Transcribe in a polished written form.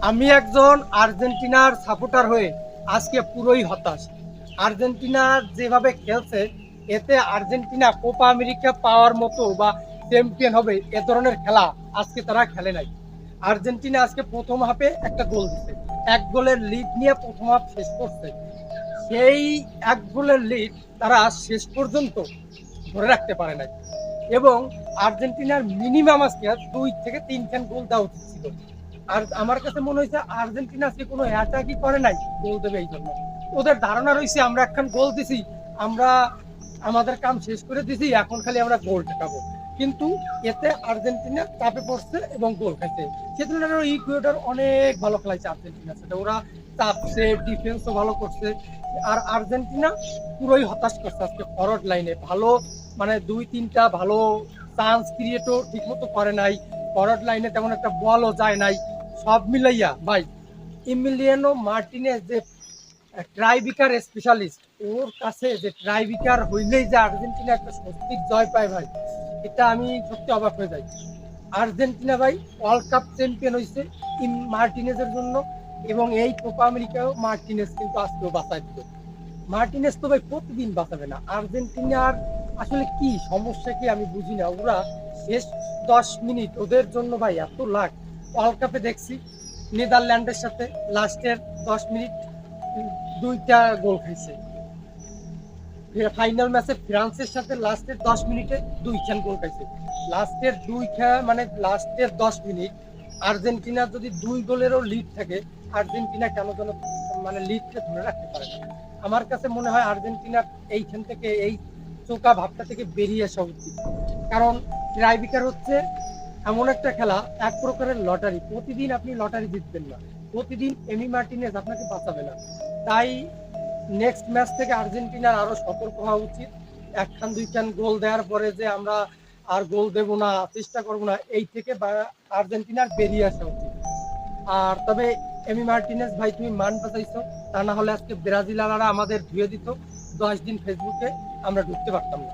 আমি একজন আর্জেন্টিনার সাপোর্টার হয়ে আজকে পুরোই হতাশ। আর্জেন্টিনা যেভাবে খেলছে, এতে আর্জেন্টিনা কোপা আমেরিকা পাওয়ার মতো বা চ্যাম্পিয়ন হবে এ ধরনের খেলা আজকে তারা খেলে নাই। আর্জেন্টিনা আজকে প্রথম হাফে একটা গোল দিছে, এক গোলের লিড নিয়ে প্রথম হাফ শেষ করছে। সেই এক গোলের লিড তারা শেষ পর্যন্ত ধরে রাখতে পারে নাই, এবং আর্জেন্টিনার মিনিমাম আজকে 2 থেকে 3 গোল দেওয়া উচিত ছিল। আর আমার কাছে মনে হয়েছে আর্জেন্টিনা আজকে কোনো অ্যাটাকই করে নাই গোল দেবে এই জন্য। ওদের ধারণা রয়েছে আমরা একখান গোল দিছি, আমরা আমাদের কাম শেষ করে দিছি, এখন খালি আমরা গোল ঠেকাবো। কিন্তু এতে আর্জেন্টিনা চাপে পড়ছে এবং গোল খাইছে। সেজন্য ইকুয়েডর অনেক ভালো খেলাইছে আর্জেন্টিনা, সেটা ওরা চাপছে, ডিফেন্সও ভালো করছে। আর আর্জেন্টিনা পুরোই হতাশ করছে আজকে ফরওয়ার্ড লাইনে। ভালো মানে 2-3টা ভালো চান্স ক্রিয়েটও ঠিকমতো করে নাই, ফরওয়ার্ড লাইনে তেমন একটা বলও যায় নাই। সব মিলাইয়া ভাই, ইমিলিয়ানো মার্টিনেজ যে ট্রাইবিকার স্পেশালিস্ট, ওর কাছে যে ট্রাইবিকার হইলেই যে আর্জেন্টিনা একটা স্বস্তির জয় পায় ভাই, এটা আমি সত্যি অবাক হয়ে যাই। আর্জেন্টিনা ভাই ওয়ার্ল্ড কাপ চ্যাম্পিয়ন হয়েছে মার্টিনেজের জন্য, এবং এই কোপা আমেরিকাও মার্টিনেজ কিন্তু আজকেও বাঁচাই দিল। মার্টিনেজ তো ভাই প্রতিদিন বাঁচাবে না। আর্জেন্টিনার আসলে কি সমস্যা কি আমি বুঝি না। ওরা শেষ 10 মিনিট ওদের জন্য ভাই এত লাখ। ওয়ার্ল্ড কাপে দেখছি নেদারল্যান্ডের সাথে লাস্টের 10 মিনিট 2টা গোল খাইছে। ফাইনাল ম্যাচে ফ্রান্সের সাথে লাস্টের 10 মিনিটে 2খান গোল খাইছে। লাস্টের 2 খা মানে লাস্টের 10 মিনিট আর্জেন্টিনা যদি 2 গোলেরও লিড থাকে, আর্জেন্টিনা কেন যেন মানে লিডকে ধরে রাখতে পারে না। আমার কাছে মনে হয় আর্জেন্টিনার এইখান থেকে, এই চোকা ভাবটা থেকে বেরিয়ে আসা উচিত। কারণ ট্রাইবিকার হচ্ছে এমন একটা খেলা, এক প্রকারের লটারি। প্রতিদিন আপনি লটারি জিতবেন না, প্রতিদিন এমি মার্টিনেজ আপনাকে বাঁচাবে না। তাই নেক্সট ম্যাচ থেকে আর্জেন্টিনার আরো সতর্ক হওয়া উচিত। 1-2 গোল দেওয়ার পরে যে আমরা আর গোল দেব না, চেষ্টা করব না, এই থেকে আর্জেন্টিনার বেরিয়ে আসা উচিত। আর তবে এমি মার্টিনেজ ভাই, তুমি মান বাঁচাইছো, তা না হলে আজকে ব্রাজিলাররা আমাদের ধুয়ে দিত। 10 দিন ফেসবুকে আমরা ঢুকতে পারতাম না।